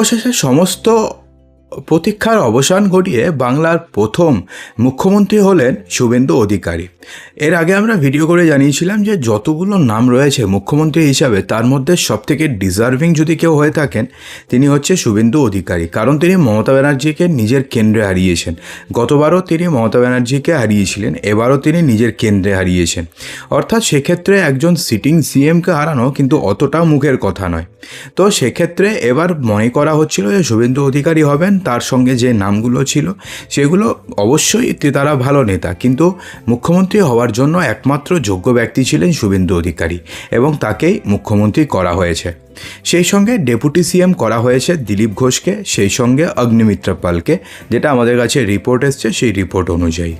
অবশেষে সমস্ত প্রতীক্ষার অবসান ঘটিয়ে বাংলার প্রথম মুখ্যমন্ত্রী হলেন শুভেন্দু অধিকারী। এর আগে আমরা ভিডিও করে জানিয়েছিলাম যে যতগুলো নাম রয়েছে মুখ্যমন্ত্রী হিসাবে তার মধ্যে সবথেকে ডিজার্ভিং যদি কেউ হয়ে থাকেন তিনি হচ্ছে শুভেন্দু অধিকারী। কারণ তিনি মমতা ব্যানার্জিকে নিজের কেন্দ্রে হারিয়েছেন। গতবারও তিনি মমতা ব্যানার্জিকে হারিয়েছিলেন, এবারও তিনি নিজের কেন্দ্রে হারিয়েছেন। অর্থাৎ সেক্ষেত্রে একজন সিটিং সিএমকে হারানো কিন্তু অতটা মুখের কথা নয়। তো সেক্ষেত্রে এবার মনে করা হচ্ছিল যে শুভেন্দু অধিকারী হবেন। তার সঙ্গে যে নামগুলো ছিল সেগুলো অবশ্যই তারা ভালো নেতা, কিন্তু মুখ্যমন্ত্রী হওয়ার জন্য একমাত্র যোগ্য ব্যক্তি ছিলেন শুভেন্দু অধিকারী এবং তাকেই মুখ্যমন্ত্রী করা হয়েছে। সেই সঙ্গে ডেপুটি সিএম করা হয়েছে দিলীপ ঘোষকে, সেই সঙ্গে অগ্নিমিত্র পালকে, যেটা আমাদের কাছে রিপোর্ট এসছে সেই রিপোর্ট অনুযায়ী।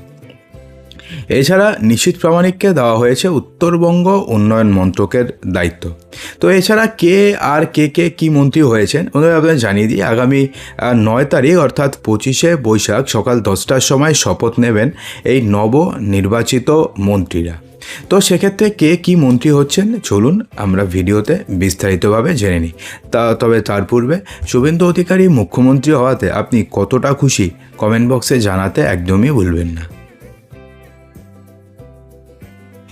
এছাড়া নিশীথ প্রামাণিককে দেওয়া হয়েছে উত্তরবঙ্গ উন্নয়ন মন্ত্রকের দায়িত্ব। তো এছাড়া কে কি মন্ত্রী হয়েছেন ওদের আপনাদের জানিয়ে দিই। আগামী 9 তারিখ অর্থাৎ 25শে বৈশাখ সকাল 10টার সময় শপথ নেবেন এই নবনির্বাচিত মন্ত্রীরা। তো সেক্ষেত্রে কে কি মন্ত্রী হচ্ছেন চলুন আমরা ভিডিওতে বিস্তারিতভাবে জেনে নিই। তবে তার পূর্বে শুভেন্দু অধিকারী মুখ্যমন্ত্রী হওয়াতে আপনি কতটা খুশি কমেন্ট বক্সে জানাতে একদমই ভুলবেন না।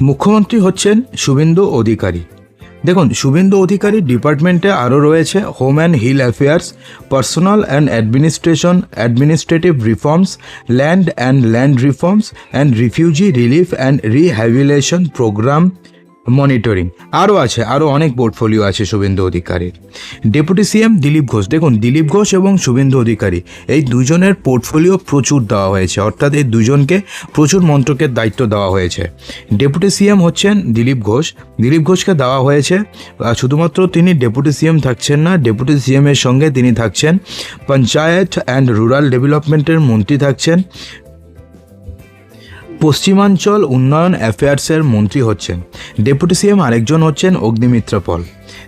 মুখ্যমন্ত্রী হচ্ছেন শুভেন্দু অধিকারী। দেখুন, শুভেন্দু অধিকারী ডিপার্টমেন্টে আরও রয়েছে home and hill affairs, personal and administrative reforms, land reforms and refugee relief and rehabilitation programme monitoring. আরও অনেক পোর্টফোলিও আছে শুভেন্দু অধিকারীর। Deputy CM Dilip Ghosh. দেখুন, দিলীপ ঘোষ এবং শুভেন্দু অধিকারী এই দুজনের পোর্টফোলিও প্রচুর দেওয়া হয়েছে, অর্থাৎ এই দুজনকে প্রচুর মন্ত্রকের দায়িত্ব দেওয়া হয়েছে। ডেপুটি সিএম হচ্ছেন দিলীপ ঘোষকে দেওয়া হয়েছে, শুধুমাত্র তিনি ডেপুটি সিএম থাকছেন না, ডেপুটি সিএমের সঙ্গে তিনি থাকছেন পঞ্চায়েত অ্যান্ড রুরাল ডেভেলপমেন্টের মন্ত্রী থাকছেন, পশ্চিমাঞ্চল উন্নয়ন অ্যাফেয়ার্সের মন্ত্রী হচ্ছেন। ডেপুটি সিএম আরেকজন হচ্ছেন অগ্নিমিত্র পল,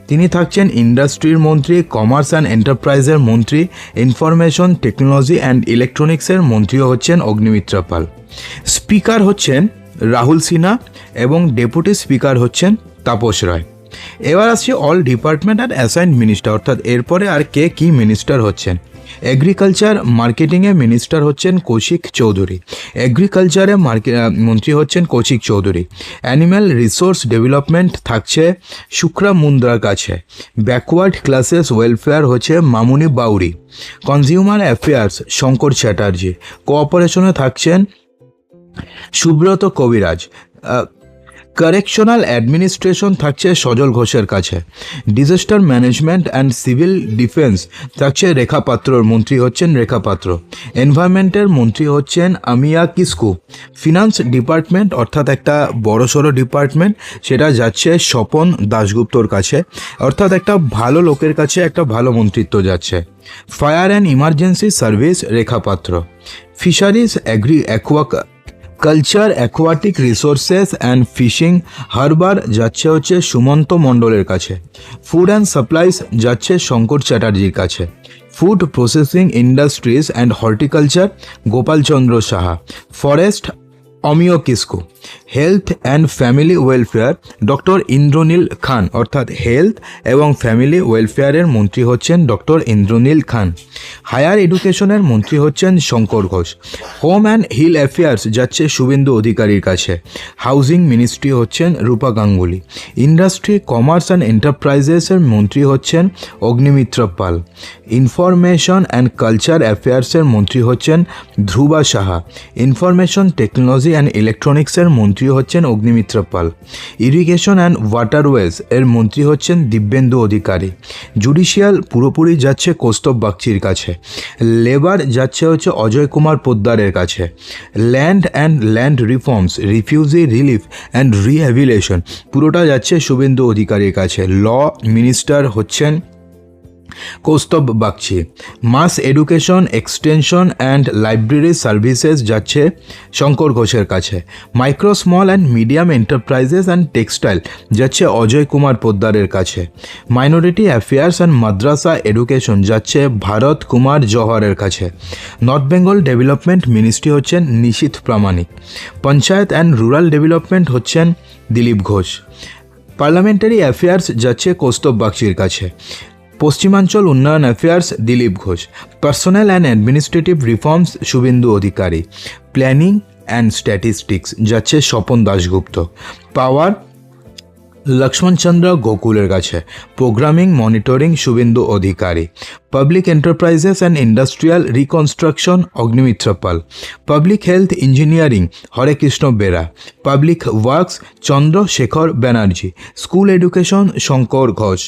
তিনি থাকছেন ইন্ডাস্ট্রির মন্ত্রী, কমার্স অ্যান্ড এন্টারপ্রাইজের মন্ত্রী, ইনফরমেশন টেকনোলজি অ্যান্ড ইলেকট্রনিক্সের মন্ত্রীও হচ্ছেন অগ্নিমিত্র পাল। স্পিকার হচ্ছেন রাহুল সিনহা এবং ডেপুটি স্পিকার হচ্ছেন তাপস রায়। এবার আসছে all department and assigned minister, অর্থাৎ এরপরে আর কে কি মিনিস্টার হচ্ছেন। এগ্রিকালচার মার্কেটিংয়ে মিনিস্টার হচ্ছেন কৌশিক চৌধুরী, এগ্রিকালচারে মন্ত্রী হচ্ছেন Koushik Chowdhury. Animal resource development থাকছে শুক্রা মুন্দ্রার কাছে, ব্যাকওয়ার্ড ক্লাসেস ওয়েলফেয়ার হচ্ছে মামুনি বাউরি, কনজিউমার অ্যাফেয়ার্স শঙ্কর চ্যাটার্জি, কোঅপারেশনে থাকছেন সুব্রত কবিরাজ, কারেকশনাল অ্যাডমিনিস্ট্রেশন থাকছে সজল ঘোষের কাছে, disaster management and civil defence থাকছে রেখা পাত্রর, মন্ত্রী হচ্ছেন রেখা পাত্র। এনভায়রনমেন্টের মন্ত্রী হচ্ছেন আমিয়া কিসকু। ফিনান্স ডিপার্টমেন্ট অর্থাৎ একটা বড়সড় ডিপার্টমেন্ট, সেটা যাচ্ছে স্বপন দাশগুপ্তর কাছে, অর্থাৎ একটা ভালো লোকের কাছে একটা ভালো মন্ত্রিত্ব যাচ্ছে। Fire and emergency service Rekha Patra. Fisheries culture aquatic resources and fishing harbour যাচ্ছে হচ্ছে সুমন্ত মণ্ডলের কাছে। ফুড অ্যান্ড সাপ্লাইজ যাচ্ছে শঙ্কর চ্যাটার্জির কাছে। Food processing industries and horticulture Gopalchandra Saha. Forest Amiya Kisku. Health and family welfare doctor Indranil Khan, অর্থাৎ হেলথ এবং ফ্যামিলি ওয়েলফেয়ারের মন্ত্রী হচ্ছেন ডক্টর ইন্দ্রনীল খান। হায়ার এডুকেশনের মন্ত্রী হচ্ছেন Shankar Ghosh. Home and hill affairs যাচ্ছে শুভেন্দু অধিকারীর কাছে। হাউজিং মিনিস্ট্রি হচ্ছেন Rupa Ganguly. Industry commerce and এন্টারপ্রাইজেসের মন্ত্রী হচ্ছেন Agnimitra Paul. Information and culture অ্যাফেয়ার্সের মন্ত্রী হচ্ছেন Dhruba Saha. Information technology and ইলেকট্রনিক্সের মন্ত্রী হচ্ছেন Agnimitra Paul. Irrigation and waterways এর মন্ত্রী হচ্ছেন দিব্যেন্দু অধিকারী। জুডিশিয়াল পুরোপুরি যাচ্ছে কৌস্তব বাগচির কাছে। লেবার যাচ্ছে হচ্ছে অজয় কুমার পোদ্দারের কাছে। Land reforms, refugee relief and rehabilitation পুরোটা যাচ্ছে শুভেন্দু অধিকারীর কাছে। ল মিনিস্টার হচ্ছেন Kaustav Bagchi. Mass education extension and library services যাচ্ছে শঙ্কর ঘোষের কাছে। Micro small and medium enterprises and textile যাচ্ছে অজয় কুমার পোদ্দারের কাছে। Minority affairs and madrasah education যাচ্ছে ভারত কুমার জওহরের কাছে। নর্থ বেঙ্গল ডেভেলপমেন্ট মিনিস্ট্রি হচ্ছেন নিশীথ প্রামাণিক। পঞ্চায়েত অ্যান্ড রুরাল ডেভেলপমেন্ট হচ্ছেন দিলীপ ঘোষ। পার্লামেন্টারি অ্যাফেয়ার্স যাচ্ছে কৌস্তব বাগচির কাছে। পশ্চিমাঞ্চল উন্নয়ন affairs Dilip Ghosh, personnel and administrative reforms Suvendu Adhikari, planning and statistics যাচ্ছে স্বপন দাশগুপ্ত, পাওয়ার লক্ষ্মণ চন্দ্র গোকুলের কাছে, programming monitoring Suvendu Adhikari, public enterprises and industrial reconstruction Agnimitra Paul, public health engineering Harekrishna Bera, public works Chandrasekhar Banerjee, school education Shankar Ghosh,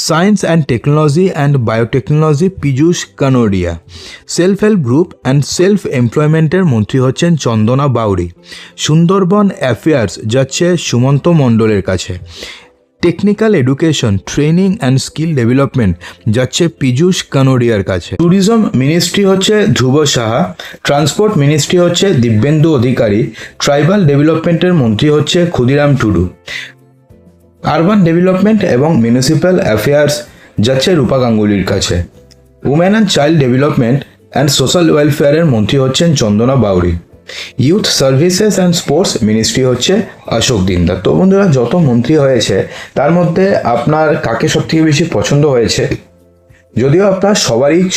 science and technology and biotechnology Piyush Kanodia, self help group and self এমপ্লয়মেন্টের মন্ত্রী হচ্ছেন Chandana Bauri, Sundarban affairs যাচ্ছে সুমন্ত মণ্ডলের কাছে, technical education training and skill development যাচ্ছে পীযূষ কানোডিয়ার কাছে, tourism ministry হচ্ছে ধ্রুব Saha, transport ministry হচ্ছে দিব্যেন্দু অধিকারী, ট্রাইবাল ডেভেলপমেন্টের মন্ত্রী হচ্ছে ক্ষুদিরাম টুডু, আরবান ডেভেলপমেন্ট এবং মিউনিসিপ্যাল অ্যাফেয়ার্স যাচ্ছে রূপা গাঙ্গুলির কাছে, women and child development and social ওয়েলফেয়ারের মন্ত্রী হচ্ছেন Chandana Bauri, youth services and sports ministry হচ্ছে অশোক দিনদার। তো বন্ধুরা, যত মন্ত্রী হয়েছে তার মধ্যে আপনার কাকে সবথেকে বেশি পছন্দ হয়েছে? যদিও আপনার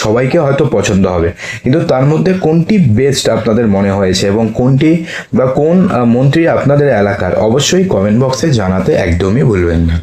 সবাইকে হয়তো পছন্দ হবে, কিন্তু তার মধ্যে কোনটি বেস্ট আপনাদের মনে হয়েছে এবং কোনটি বা কোন মন্ত্রী আপনাদের এলাকার, অবশ্যই কমেন্ট বক্সে জানাতে একদমই ভুলবেন না।